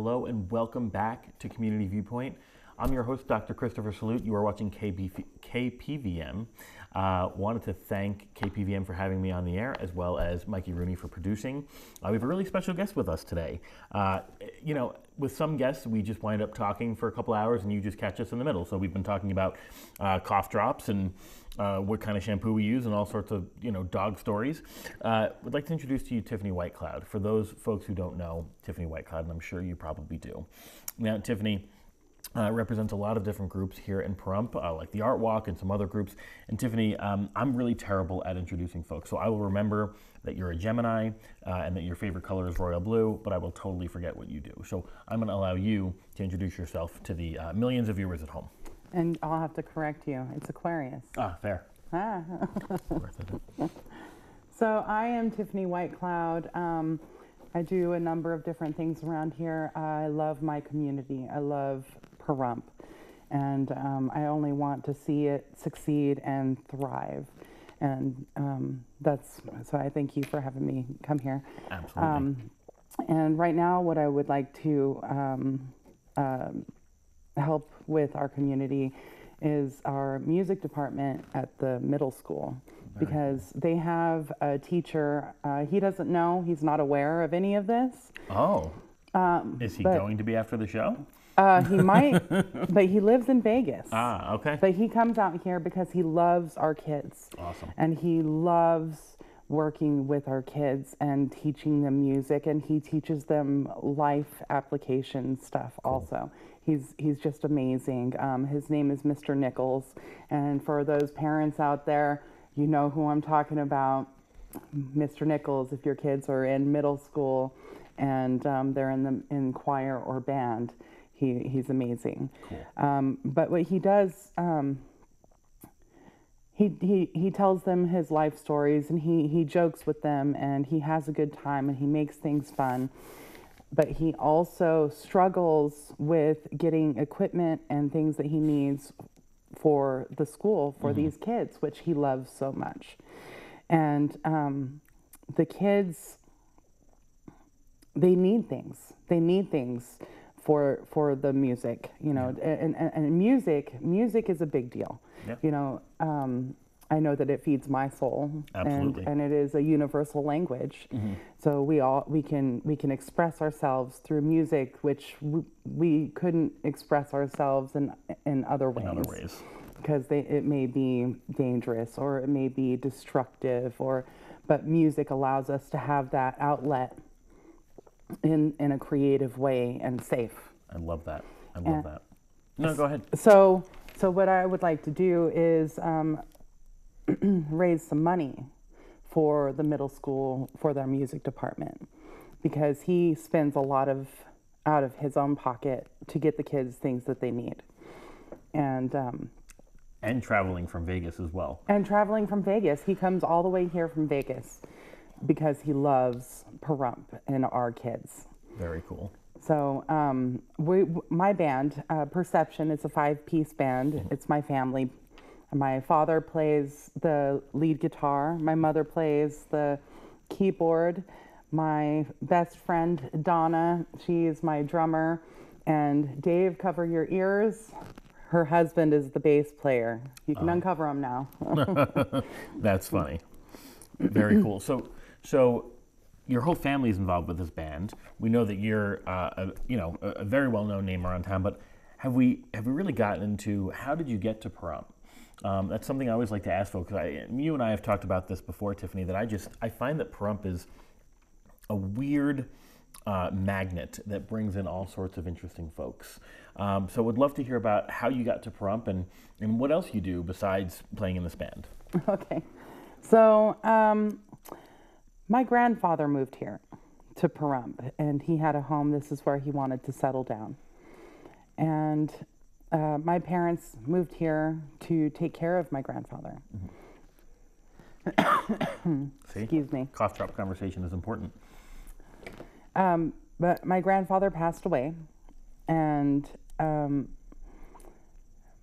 Hello and welcome back to Community Viewpoint. I'm your host, Dr. Christopher Salute. You are watching KPVM. Wanted to thank KPVM for having me on the air, as well as Mikey Rooney for producing. We have a really special guest with us today. With some guests, we just wind up talking for a couple hours and you just catch us in the middle. So we've been talking about cough drops and what kind of shampoo we use and all sorts of, dog stories. Would like to introduce to you Tiffany Whitecloud. For those folks who don't know Tiffany Whitecloud, and I'm sure you probably do. Now, Tiffany represents a lot of different groups here in Pahrump, like the Art Walk and some other groups. And Tiffany, I'm really terrible at introducing folks, so I will remember that you're a Gemini and that your favorite color is royal blue, but I will totally forget what you do. So I'm going to allow you to introduce yourself to the millions of viewers at home. And I'll have to correct you. It's Aquarius. Fair. So I am Tiffany Whitecloud. I do a number of different things around here. I love my community. I love Pahrump. And I only want to see it succeed and thrive. And so I thank you for having me come here. Absolutely. And right now what I would like to help with our community is our music department at the middle school, because they have a teacher. He doesn't know, he's not aware of any of this. Oh. Is he going to be after the show? He might, but he lives in Vegas. Okay. But he comes out here because he loves our kids. Awesome. And he loves working with our kids and teaching them music, and he teaches them life application stuff also. He's just amazing. His name is Mr. Nichols, and for those parents out there, you know who I'm talking about. Mr. Nichols, if your kids are in middle school and they're in choir or band, he's amazing. Cool. But what he does, he tells them his life stories, and he jokes with them, and he has a good time, and he makes things fun. But he also struggles with getting equipment and things that he needs for the school for these kids, which he loves so much. And the kids, they need things. They need things for the music, and music is a big deal. Yep. I know that it feeds my soul. Absolutely. and it is a universal language. So we can express ourselves through music, which we couldn't express ourselves in other ways. In other ways. Because it may be dangerous, or it may be destructive, but music allows us to have that outlet in a creative way and safe. I love that. No, go ahead. So what I would like to do is raise some money for the middle school for their music department, because he spends a lot out of his own pocket to get the kids things that they need. And traveling from Vegas as well. He comes all the way here from Vegas because he loves Pahrump and our kids. Very cool. So my band, Perception, it's a 5-piece band. It's my family. My father plays the lead guitar. My mother plays the keyboard. My best friend, Donna, she is my drummer. And Dave, cover your ears. Her husband is the bass player. You can uncover him now. That's funny. Very cool. So your whole family is involved with this band. We know that you're, a very well-known name around town. But have we really gotten into how did you get to Pahrump? That's something I always like to ask folks. You and I have talked about this before, Tiffany. That I find that Pahrump is a weird magnet that brings in all sorts of interesting folks. So would love to hear about how you got to Pahrump and what else you do besides playing in this band. Okay. So my grandfather moved here to Pahrump, and he had a home. This is where he wanted to settle down. And my parents moved here to take care of my grandfather. See? Excuse me. Cough drop conversation is important. But my grandfather passed away, and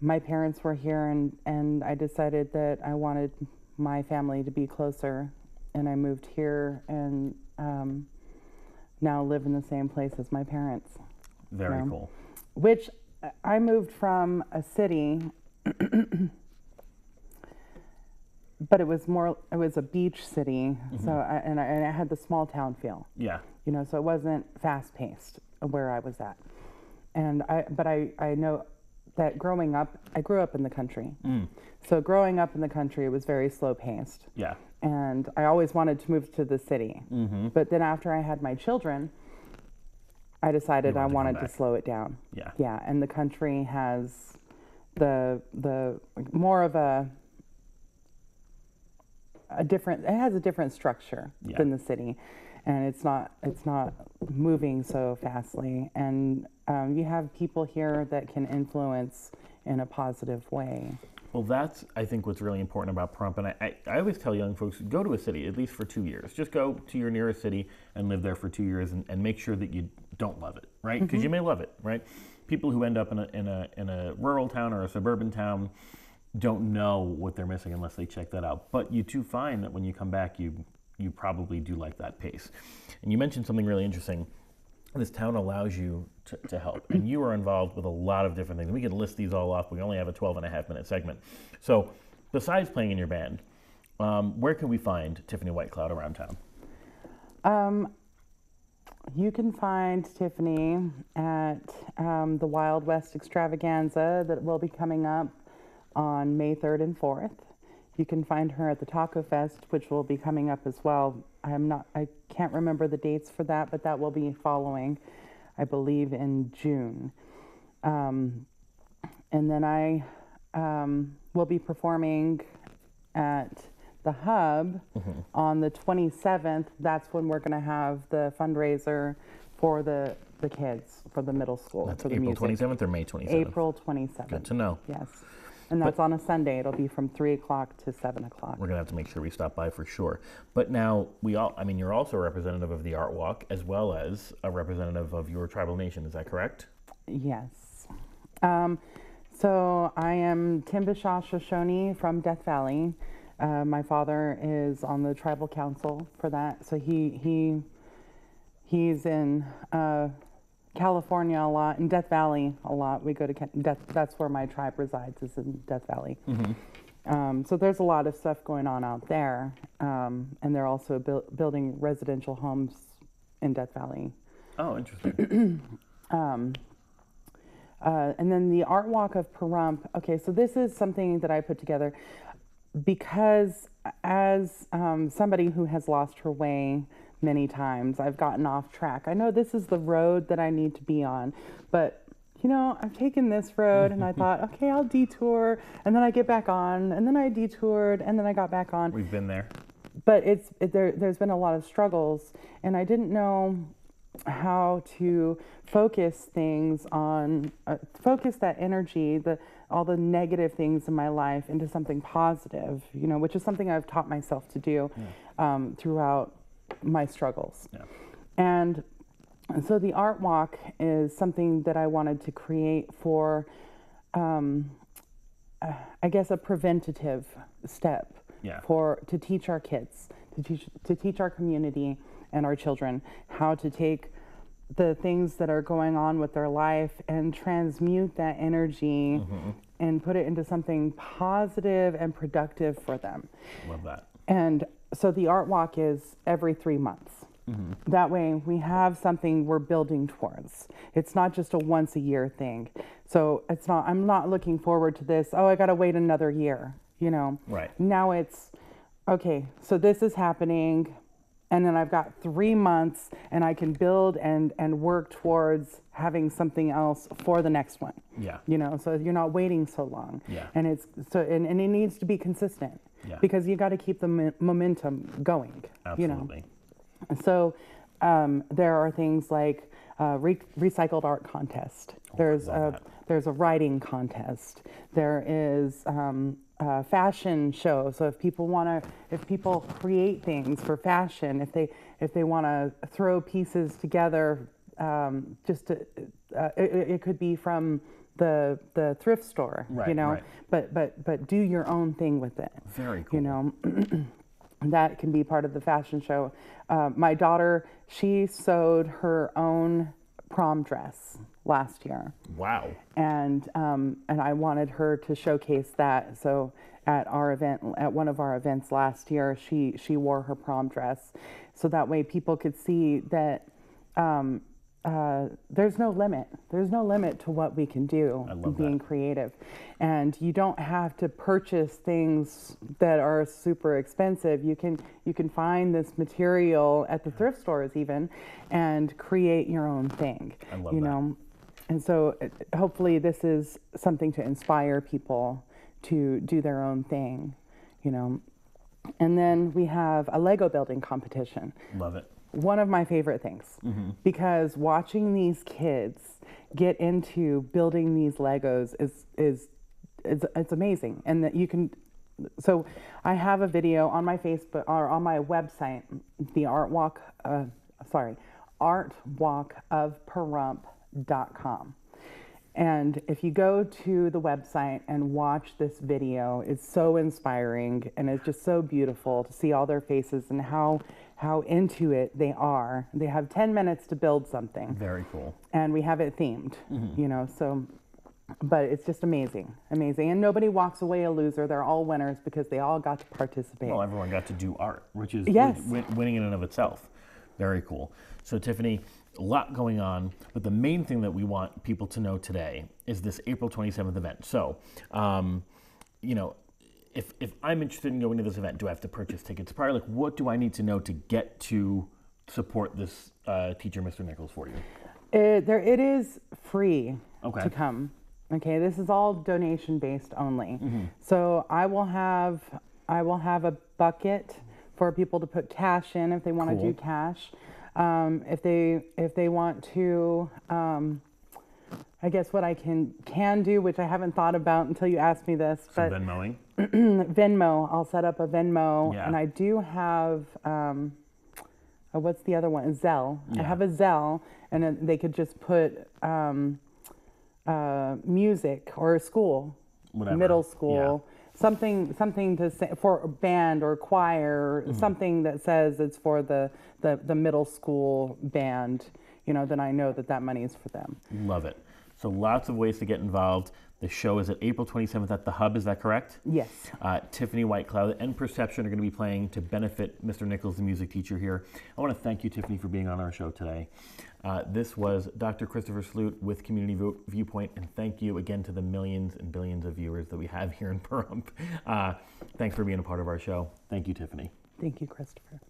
my parents were here, and I decided that I wanted my family to be closer, and I moved here and now live in the same place as my parents. Very cool. Which I moved from a city, but it was a beach city. So I had the small town feel. Yeah. So it wasn't fast paced where I was at. But I know that growing up, I grew up in the country. So growing up in the country, it was very slow paced. Yeah. And I always wanted to move to the city. But then after I had my children, I decided I wanted to slow it down. Yeah. Yeah. And the country has the more of a different, it has a different structure than the city. And it's not moving so fastly. And you have people here that can influence in a positive way. Well, that's, I think, what's really important about Pahrump. And I always tell young folks, go to a city, at least for 2 years. Just go to your nearest city and live there for 2 years and make sure that you don't love it, right? Because you may love it, right? People who end up in a rural town or a suburban town don't know what they're missing unless they check that out. But you do find that when you come back, you probably do like that pace. And you mentioned something really interesting. This town allows you to help, and you are involved with a lot of different things. We could list these all off. We only have a 12.5-minute segment. So besides playing in your band, where can we find Tiffany Whitecloud around town? You can find Tiffany at the Wild West Extravaganza that will be coming up on May 3rd and 4th. You can find her at the Taco Fest, which will be coming up as well. I can't remember the dates for that, but that will be following, I believe, in June. And then I will be performing at the Hub on the 27th. That's when we're going to have the fundraiser for the kids, for the middle school. That's for the April music. 27th or May 27th? April 27th. Good to know. Yes. And that's on a Sunday. It'll be from 3 o'clock to 7 o'clock. We're going to have to make sure we stop by for sure. But now, you're also a representative of the Art Walk as well as a representative of your tribal nation. Is that correct? Yes. So I am Timbisha Shoshone from Death Valley. My father is on the tribal council for that. So he's in California a lot, in Death Valley a lot. We go to that's where my tribe resides, is in Death Valley. So there's a lot of stuff going on out there, and they're also building residential homes in Death Valley. Oh, interesting. And then the Art Walk of Pahrump. Okay, so this is something that I put together because as somebody who has lost her way many times, I've gotten off track. I know this is the road that I need to be on, but I've taken this road and I thought, okay, I'll detour, and then I get back on, and then I detoured, and then I got back on. We've been there. But there's been a lot of struggles, and I didn't know how to focus things on, focus that energy, all the negative things in my life into something positive, which is something I've taught myself to do throughout my struggles. Yeah. And so the Art Walk is something that I wanted to create for, I guess, a preventative step to teach our kids, to teach our community and our children how to take the things that are going on with their life and transmute that energy and put it into something positive and productive for them. Love that. And so the Art Walk is every 3 months. That way we have something we're building towards. It's not just a once a year thing. So I'm not looking forward to this, I got to wait another year, Right. Now it's, okay, so this is happening, and then I've got 3 months and I can build and work towards having something else for the next one. Yeah. So you're not waiting so long. Yeah. And and it needs to be consistent. Yeah. Because you got to keep the momentum going. Absolutely. So there are things like recycled art contest. There's a writing contest. There is a fashion show. So if people create things for fashion, if they want to throw pieces together, it could be from the thrift store, right, right. But do your own thing with it. Very cool. That can be part of the fashion show. My daughter, she sewed her own prom dress, last year. Wow. And I wanted her to showcase that. So at our event, at one of our events last year, she wore her prom dress, so that way people could see that there's no limit. There's no limit to what we can do being creative, and you don't have to purchase things that are super expensive. You can find this material at the thrift stores even, and create your own thing. I love that. And so hopefully this is something to inspire people to do their own thing, And then we have a Lego building competition. Love it. One of my favorite things, because watching these kids get into building these Legos is it's amazing. And that you can, so I have a video on my Facebook or on my website, the artwalkofpahrump.com. And if you go to the website and watch this video, it's so inspiring, and it's just so beautiful to see all their faces and how into it they are. They have 10 minutes to build something. Very cool. And we have it themed, so, but it's just amazing. And nobody walks away a loser. They're all winners because they all got to participate. Well, everyone got to do art, which is winning in and of itself. Very cool. So Tiffany, a lot going on, but the main thing that we want people to know today is this April 27th event. So, if I'm interested in going to this event, do I have to purchase tickets prior? Like, what do I need to know to get to support this teacher, Mr. Nichols, for you? It is free to come. Okay, this is all donation based only. So I will have a bucket for people to put cash in if they want to do cash. If they want to, I guess what I can do, which I haven't thought about until you asked me this, but Venmoing. Venmo. I'll set up a Venmo, Yeah. and I do have what's the other one? Zelle. Yeah. I have a Zelle, and then they could just put music or school, Whatever. middle school. Yeah. Something to say for band or choir, something that says it's for the middle school band, then I know that money is for them. Love it. So lots of ways to get involved. The show is at April 27th at the Hub, is that correct? Yes. Tiffany Whitecloud and Perception are going to be playing to benefit Mr. Nichols, the music teacher here. I want to thank you, Tiffany, for being on our show today. This was Dr. Christopher Salute with Community Viewpoint, and thank you again to the millions and billions of viewers that we have here in Pahrump. Thanks for being a part of our show. Thank you, Tiffany. Thank you, Christopher.